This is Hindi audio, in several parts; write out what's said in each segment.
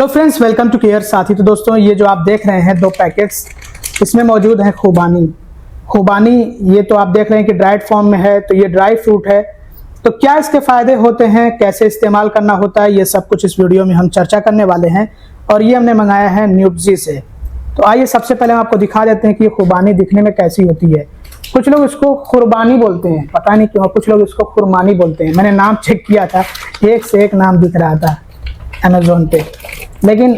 Hello friends, welcome to care Saathi. तो दोस्तों, ये जो आप देख रहे हैं 2 पैकेट्स, इसमें मौजूद है खुबानी। खुबानी ये तो आप देख रहे हैं कि ड्राइड फॉर्म में है, तो ये ड्राई फ्रूट है। तो क्या इसके फायदे होते हैं, कैसे इस्तेमाल करना होता है, ये सब कुछ इस वीडियो में हम चर्चा करने वाले हैं। और ये हमने मंगाया है न्यूब्जी से। तो आइए सबसे पहले हम आपको दिखा देते हैं कि ये खुबानी दिखने में कैसी होती है। कुछ लोग इसको खुरबानी बोलते हैं, पता नहीं क्यों, कुछ लोग इसको खुरमानी बोलते हैं। मैंने नाम चेक किया था, एक से एक नाम दिख रहा था अमेज़न पे, लेकिन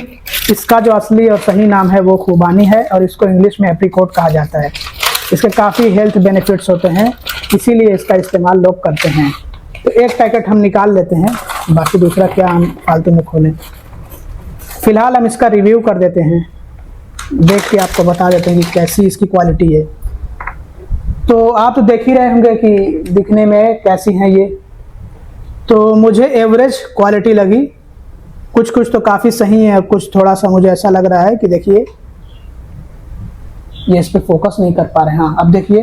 इसका जो असली और सही नाम है वो खुबानी है और इसको इंग्लिश में एप्रिकॉट कहा जाता है। इसके काफ़ी हेल्थ बेनिफिट्स होते हैं, इसीलिए इसका इस्तेमाल लोग करते हैं। तो एक पैकेट हम निकाल लेते हैं, बाकी दूसरा क्या हम फालतू में खोलें। फिलहाल हम इसका रिव्यू कर देते हैं, देख के आपको बता देते हैं कि कैसी इसकी क्वालिटी है। तो आप तो देख ही रहे होंगे कि दिखने में कैसी हैं ये। तो मुझे एवरेज क्वालिटी लगी, कुछ कुछ तो काफ़ी सही है, कुछ थोड़ा सा मुझे ऐसा लग रहा है कि देखिए ये इस पर फोकस नहीं कर पा रहे हैं। हाँ, अब देखिए।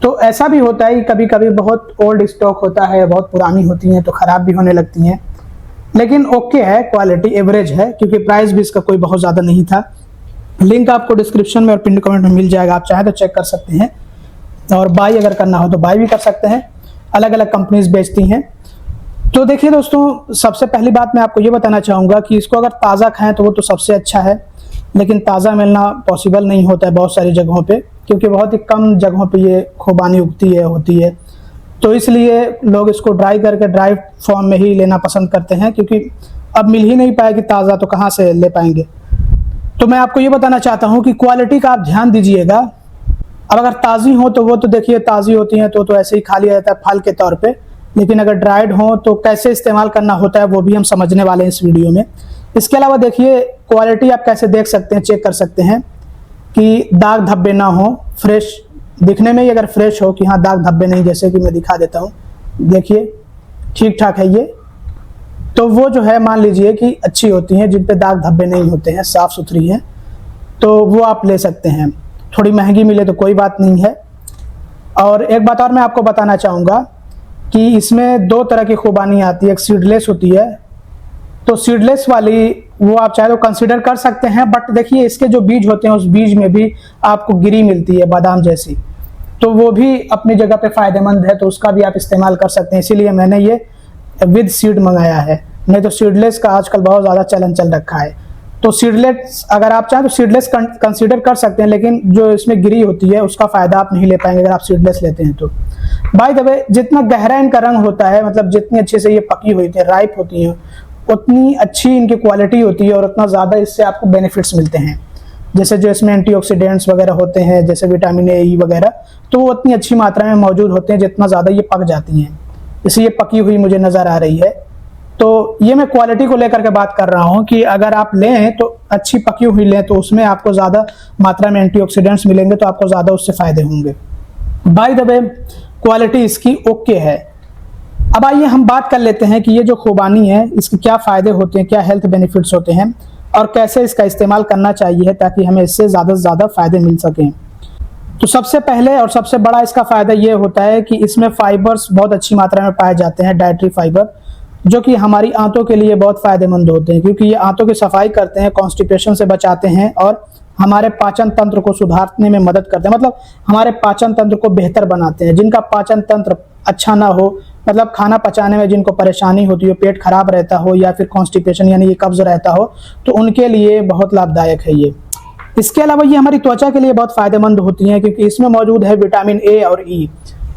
तो ऐसा भी होता है कि कभी कभी बहुत ओल्ड स्टॉक होता है, बहुत पुरानी होती हैं तो ख़राब भी होने लगती हैं, लेकिन ओके है, क्वालिटी एवरेज है, क्योंकि प्राइस भी इसका कोई बहुत ज़्यादा नहीं था। लिंक आपको डिस्क्रिप्शन में और पिन कमेंट में मिल जाएगा, आप चाहे तो चेक कर सकते हैं। और बाई अगर करना हो तो बाई भी कर सकते हैं, अलग अलग कंपनीज बेचती हैं। तो देखिए दोस्तों, सबसे पहली बात मैं आपको ये बताना चाहूँगा कि इसको अगर ताज़ा खाएं तो वो तो सबसे अच्छा है, लेकिन ताज़ा मिलना पॉसिबल नहीं होता है बहुत सारी जगहों पे, क्योंकि बहुत ही कम जगहों पे ये खुबानी उगती है होती है। तो इसलिए लोग इसको ड्राई करके ड्राई फॉर्म में ही लेना पसंद करते हैं, क्योंकि अब मिल ही नहीं पाएगी ताज़ा, तो कहाँ से ले पाएंगे। तो मैं आपको ये बताना चाहता हूँ कि क्वालिटी का आप ध्यान दीजिएगा। अब अगर ताज़ी हो तो वो तो देखिए ताज़ी होती हैं तो ऐसे ही खा लिया जाता है फल के तौर पे, लेकिन अगर ड्राइड हो तो कैसे इस्तेमाल करना होता है वो भी हम समझने वाले हैं इस वीडियो में। इसके अलावा देखिए क्वालिटी आप कैसे देख सकते हैं, चेक कर सकते हैं कि दाग धब्बे ना हो, फ्रेश दिखने में ही अगर फ्रेश हो कि हाँ दाग धब्बे नहीं, जैसे कि मैं दिखा देता हूँ, देखिए ठीक ठाक है ये। तो वो जो है मान लीजिए कि अच्छी होती हैं, जिन पे दाग धब्बे नहीं होते हैं, साफ़ सुथरी हैं, तो वो आप ले सकते हैं। थोड़ी महंगी मिले तो कोई बात नहीं है। और एक बात और मैं आपको बताना चाहूँगा कि इसमें 2 तरह की खुबानी आती है, एक सीडलेस होती है। तो सीडलेस वाली वो आप चाहे तो कंसीडर कर सकते हैं, बट देखिए इसके जो बीज होते हैं उस बीज में भी आपको गिरी मिलती है बादाम जैसी, तो वो भी अपनी जगह पे फ़ायदेमंद है, तो उसका भी आप इस्तेमाल कर सकते हैं। इसीलिए मैंने ये विद सीड मंगाया है, नहीं तो सीडलेस का आजकल बहुत ज़्यादा चलन चल रखा है। तो सीडलेस अगर आप चाहें तो सीडलेस कंसीडर कर सकते हैं, लेकिन जो इसमें गिरी होती है उसका फ़ायदा आप नहीं ले पाएंगे अगर आप सीडलेस लेते हैं तो। बाय द वे, जितना गहरा इनका रंग होता है, मतलब जितनी अच्छे से ये पकी हुई थी, राइप होती हैं, उतनी अच्छी इनकी क्वालिटी होती है और उतना ज़्यादा इससे आपको बेनिफिट्स मिलते हैं। जैसे जो इसमें एंटीऑक्सीडेंट्स वगैरह होते हैं, जैसे विटामिन ए, ई वगैरह, तो वो उतनी अच्छी मात्रा में मौजूद होते हैं जितना ज़्यादा ये पक जाती हैं। इसलिए पकी हुई मुझे नज़र आ रही है। तो ये मैं क्वालिटी को लेकर के बात कर रहा हूँ कि अगर आप लें तो अच्छी पकी हुई लें, तो उसमें आपको ज़्यादा मात्रा में एंटीऑक्सीडेंट्स मिलेंगे, तो आपको ज़्यादा उससे फ़ायदे होंगे। बाय द वे, क्वालिटी इसकी ओके है। अब आइए हम बात कर लेते हैं कि ये जो खुबानी है इसके क्या फ़ायदे होते हैं, क्या हेल्थ बेनिफिट्स होते हैं और कैसे इसका इस्तेमाल करना चाहिए ताकि हमें इससे ज़्यादा से ज़्यादा फ़ायदे मिल सकें। तो सबसे पहले और सबसे बड़ा इसका फ़ायदा ये होता है कि इसमें फाइबर्स बहुत अच्छी मात्रा में पाए जाते हैं, डाइटरी फाइबर, जो कि हमारी आंतों के लिए बहुत फ़ायदेमंद होते हैं, क्योंकि ये आंतों की सफाई करते हैं, कॉन्स्टिपेशन से बचाते हैं और हमारे पाचन तंत्र को सुधारने में मदद करते हैं, मतलब हमारे पाचन तंत्र को बेहतर बनाते हैं। जिनका पाचन तंत्र अच्छा ना हो, मतलब खाना पचाने में जिनको परेशानी होती हो, पेट खराब रहता हो या फिर कॉन्स्टिपेशन यानी ये कब्ज रहता हो, तो उनके लिए बहुत लाभदायक है ये। इसके अलावा ये हमारी त्वचा के लिए बहुत फ़ायदेमंद होती हैं, क्योंकि इसमें मौजूद है विटामिन ए और ई,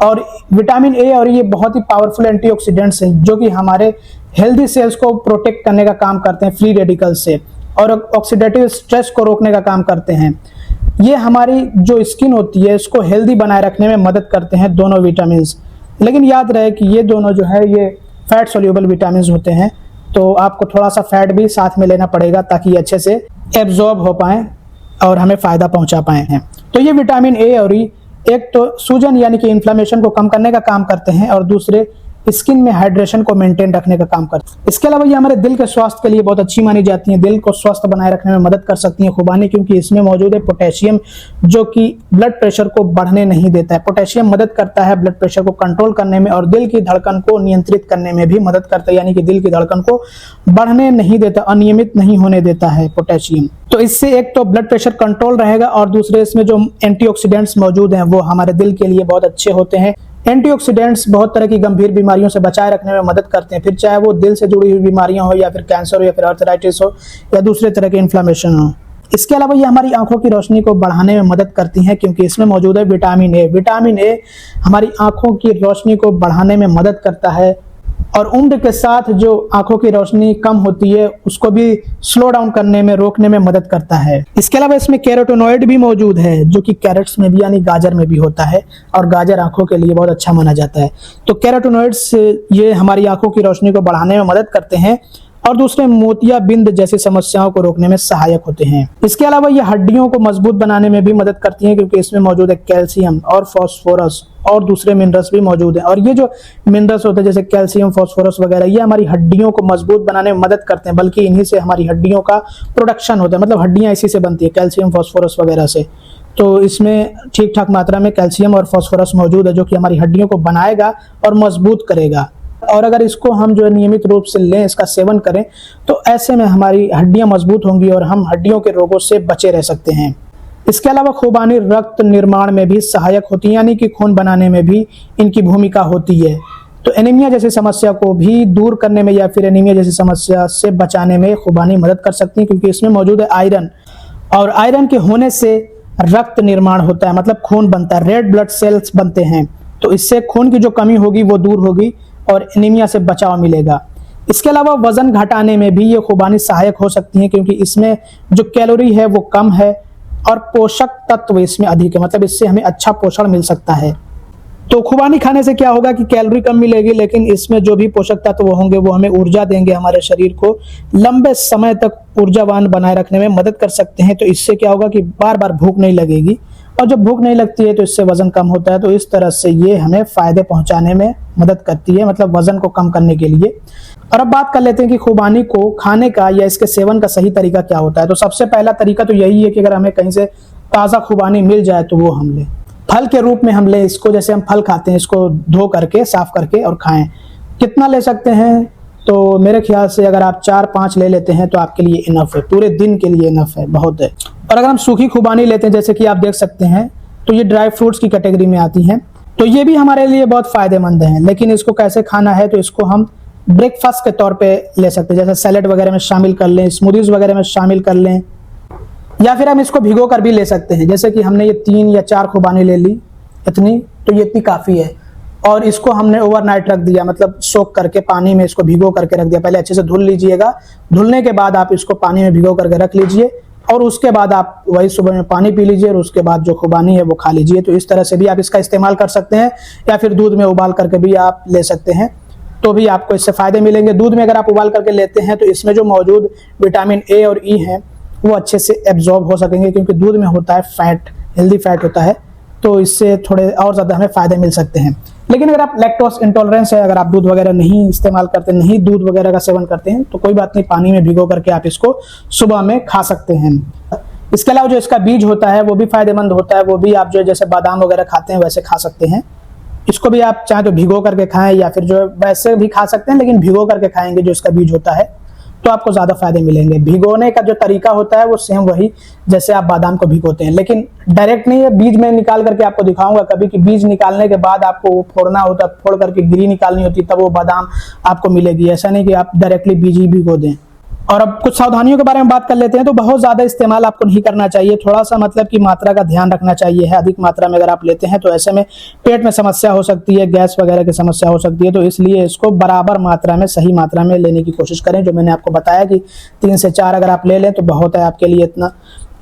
और विटामिन ए और ये बहुत ही पावरफुल एंटीऑक्सीडेंट्स हैं, जो कि हमारे हेल्दी सेल्स को प्रोटेक्ट करने का काम करते हैं फ्री रेडिकल्स से, और ऑक्सीडेटिव स्ट्रेस को रोकने का काम करते हैं। ये हमारी जो स्किन होती है इसको हेल्दी बनाए रखने में मदद करते हैं दोनों विटामिन्स। लेकिन याद रहे कि ये दोनों जो है ये फैट सोल्यूबल विटामिन्स होते हैं, तो आपको थोड़ा सा फैट भी साथ में लेना पड़ेगा ताकि ये अच्छे से एब्जॉर्ब हो पाएँ और हमें फ़ायदा पहुँचा पाएँ हैं। तो ये विटामिन ए और ई एक तो सूजन यानी कि इन्फ्लेमेशन को कम करने का काम करते हैं, और दूसरे स्किन में हाइड्रेशन को मेंटेन रखने का काम करती है। इसके अलावा ये हमारे दिल के स्वास्थ्य के लिए बहुत अच्छी मानी जाती है, दिल को स्वस्थ बनाए रखने में मदद कर सकती है खुबानी, क्योंकि इसमें मौजूद है पोटेशियम, जो कि ब्लड प्रेशर को बढ़ने नहीं देता है। पोटेशियम मदद करता है ब्लड प्रेशर को कंट्रोल करने में और दिल की धड़कन को नियंत्रित करने में भी मदद करता है, यानी कि दिल की धड़कन को बढ़ने नहीं देता, अनियमित नहीं होने देता है पोटेशियम। तो इससे एक तो ब्लड प्रेशर कंट्रोल रहेगा और दूसरे इसमें जो एंटीऑक्सीडेंट्स मौजूद हैं वो हमारे दिल के लिए बहुत अच्छे होते हैं। एंटीऑक्सीडेंट्स बहुत तरह की गंभीर बीमारियों से बचाए रखने में मदद करते हैं, फिर चाहे वो दिल से जुड़ी हुई बीमारियां हो या फिर कैंसर हो या फिर आर्थराइटिस हो या दूसरे तरह के इन्फ्लेमेशन हो। इसके अलावा ये हमारी आंखों की रोशनी को बढ़ाने में मदद करती हैं, क्योंकि इसमें मौजूद है विटामिन ए। विटामिन ए हमारी आंखों की रोशनी को बढ़ाने में मदद करता है और उम्र के साथ जो आंखों की रोशनी कम होती है उसको भी स्लो डाउन करने में, रोकने में मदद करता है। इसके अलावा इसमें कैरोटीनॉइड भी मौजूद है, जो कि कैरेट्स में भी यानी गाजर में भी होता है और गाजर आंखों के लिए बहुत अच्छा माना जाता है। तो कैरोटीनॉइड्स ये हमारी आंखों की रोशनी को बढ़ाने में मदद करते हैं और दूसरे मोतियाबिंद जैसी समस्याओं को रोकने में सहायक होते हैं। इसके अलावा ये हड्डियों को मजबूत बनाने में भी मदद करती हैं, क्योंकि इसमें मौजूद है कैल्शियम और फास्फोरस और दूसरे मिनरल्स भी मौजूद हैं। और ये जो मिनरल्स होते हैं जैसे कैल्शियम, फास्फोरस वगैरह, ये हमारी हड्डियों को मजबूत बनाने में मदद करते हैं, बल्कि इन्हीं से हमारी हड्डियों का प्रोडक्शन होता है, मतलब हड्डियां इसी से बनती है, कैल्शियम फास्फोरस वगैरह से। तो इसमें ठीक ठाक मात्रा में कैल्शियम और फास्फोरस मौजूद है, जो कि हमारी हड्डियों को बनाएगा और मजबूत करेगा। और अगर इसको हम जो है नियमित रूप से लें, इसका सेवन करें, तो ऐसे में हमारी हड्डियां मजबूत होंगी और हम हड्डियों के रोगों से बचे रह सकते हैं। इसके अलावा खुबानी रक्त निर्माण में भी सहायक होती है, यानी कि खून बनाने में भी इनकी भूमिका होती है। तो एनीमिया जैसी समस्या को भी दूर करने में या फिर एनीमिया जैसी समस्या से बचाने में खुबानी मदद कर सकती है, क्योंकि इसमें मौजूद है आयरन और आयरन के होने से रक्त निर्माण होता है, मतलब खून बनता है, रेड ब्लड सेल्स बनते हैं। तो इससे खून की जो कमी होगी वो दूर होगी और एनीमिया से बचाव मिलेगा। इसके अलावा वजन घटाने में भी ये खुबानी सहायक हो सकती है, क्योंकि इसमें जो कैलोरी है वो कम है और पोषक तत्व इसमें अधिक है, मतलब इससे हमें अच्छा पोषण मिल सकता है। तो खुबानी खाने से क्या होगा कि कैलोरी कम मिलेगी, लेकिन इसमें जो भी पोषक तत्व होंगे वो हमें ऊर्जा देंगे, हमारे शरीर को लंबे समय तक ऊर्जावान बनाए रखने में मदद कर सकते हैं। तो इससे क्या होगा कि बार बार भूख नहीं लगेगी और जब भूख नहीं लगती है तो इससे वजन कम होता है। तो इस तरह से ये हमें फायदे पहुंचाने में मदद करती है, मतलब वजन को कम करने के लिए। और अब बात कर लेते हैं कि खुबानी को खाने का या इसके सेवन का सही तरीका क्या होता है। तो सबसे पहला तरीका तो यही है कि अगर हमें कहीं से ताज़ा खुबानी मिल जाए तो वो हम लें, फल के रूप में हम लें इसको। जैसे हम फल खाते हैं, इसको धो करके, साफ करके और खाएं। कितना ले सकते हैं? तो मेरे ख्याल से अगर आप 4-5 ले लेते हैं तो आपके लिए इनफ है, पूरे दिन के लिए इनफ है, बहुत है। और अगर हम सूखी खुबानी लेते हैं, जैसे कि आप देख सकते हैं, तो ये ड्राई फ्रूट्स की कैटेगरी में आती हैं, तो ये भी हमारे लिए बहुत फायदेमंद है। लेकिन इसको कैसे खाना है, तो इसको हम ब्रेकफास्ट के तौर पे ले सकते हैं, जैसे सैलेड वगैरह में शामिल कर लें, स्मूदीज वगैरह में शामिल कर लें, या फिर हम इसको भिगो कर भी ले सकते हैं। जैसे कि हमने ये 3 या 4 खुबानी ले ली, इतनी, तो ये इतनी काफ़ी है। और इसको हमने ओवरनाइट रख दिया, मतलब सोख करके पानी में इसको भिगो करके रख दिया। पहले अच्छे से धुल लीजिएगा, धुलने के बाद आप इसको पानी में भिगो करके रख लीजिए और उसके बाद आप वही सुबह में पानी पी लीजिए और उसके बाद जो खुबानी है वो खा लीजिए। तो इस तरह से भी आप इसका इस्तेमाल कर सकते हैं, या फिर दूध में उबाल करके भी आप ले सकते हैं, तो भी आपको इससे फायदे मिलेंगे। दूध में अगर आप उबाल करके लेते हैं तो इसमें जो मौजूद विटामिन ए और ई हैं वो अच्छे से एब्जॉर्ब हो सकेंगे, क्योंकि दूध में होता है फैट, हेल्दी फैट होता है, तो इससे थोड़े और ज़्यादा हमें फ़ायदे मिल सकते हैं। लेकिन अगर आप लैक्टोज इंटॉलरेंस है, अगर आप दूध वगैरह नहीं इस्तेमाल करते, नहीं दूध वगैरह का सेवन करते हैं, तो कोई बात नहीं, पानी में भिगो करके आप इसको सुबह में खा सकते हैं। इसके अलावा जो इसका बीज होता है वो भी फायदेमंद होता है, वो भी आप जो जैसे बादाम वगैरह खाते हैं वैसे खा सकते हैं। इसको भी आप चाहे तो भिगो करके खाएं या फिर जो वैसे भी खा सकते हैं, लेकिन भिगो करके खाएंगे जो इसका बीज होता है तो आपको ज़्यादा फायदे मिलेंगे। भिगोने का जो तरीका होता है वो सेम वही जैसे आप बादाम को भिगोते हैं, लेकिन डायरेक्ट नहीं है। बीज में निकाल करके आपको दिखाऊंगा कभी कि बीज निकालने के बाद आपको वो फोड़ना होता है, फोड़ करके गिरी निकालनी होती है, तब वो बादाम आपको मिलेगी। ऐसा नहीं कि आप डायरेक्टली बीज ही भिगो दें। और अब कुछ सावधानियों के बारे में बात कर लेते हैं। तो बहुत ज़्यादा इस्तेमाल आपको नहीं करना चाहिए, थोड़ा सा मतलब कि मात्रा का ध्यान रखना चाहिए है। अधिक मात्रा में अगर आप लेते हैं तो ऐसे में पेट में समस्या हो सकती है, गैस वगैरह की समस्या हो सकती है। तो इसलिए इसको बराबर मात्रा में, सही मात्रा में लेने की कोशिश करें। जो मैंने आपको बताया कि 3 से 4 अगर आप ले लें तो बहुत है आपके लिए इतना।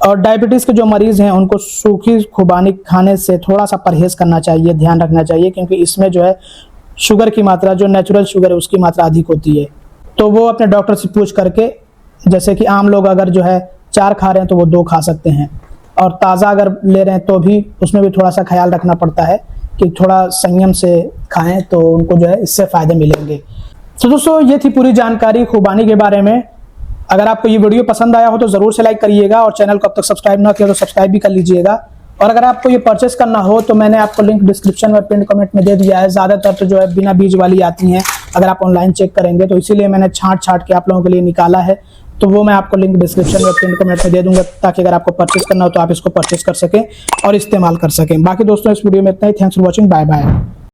और डायबिटीज़ के जो मरीज़ हैं उनको सूखी खुबानी खाने से थोड़ा सा परहेज़ करना चाहिए, ध्यान रखना चाहिए, क्योंकि इसमें जो है शुगर की मात्रा, जो नेचुरल शुगर है उसकी मात्रा अधिक होती है। तो वो अपने डॉक्टर से पूछ करके, जैसे कि आम लोग अगर जो है 4 खा रहे हैं तो वो 2 खा सकते हैं, और ताज़ा अगर ले रहे हैं तो भी उसमें भी थोड़ा सा ख्याल रखना पड़ता है कि थोड़ा संयम से खाएं तो उनको जो है इससे फ़ायदे मिलेंगे। तो दोस्तों ये थी पूरी जानकारी खुबानी के बारे में। अगर आपको ये वीडियो पसंद आया हो तो ज़रूर से लाइक करिएगा और चैनल को अब तक सब्सक्राइब ना किया तो सब्सक्राइब भी कर लीजिएगा। और अगर आपको ये परचेस करना हो तो मैंने आपको लिंक डिस्क्रिप्शन में पिन कमेंट में दे दिया है। ज़्यादातर तो जो है बिना बीज वाली आती हैं अगर आप ऑनलाइन चेक करेंगे, तो इसीलिए मैंने छांट के आप लोगों के लिए निकाला है। तो वो मैं आपको लिंक डिस्क्रिप्शन में पिन कमेंट में दे दूंगा, ताकि अगर आपको परचेस करना हो तो आप इसको परचेस कर सकें और इस्तेमाल कर सकें। बाकी दोस्तों इस वीडियो में इतना ही। Thanks for watching, bye bye.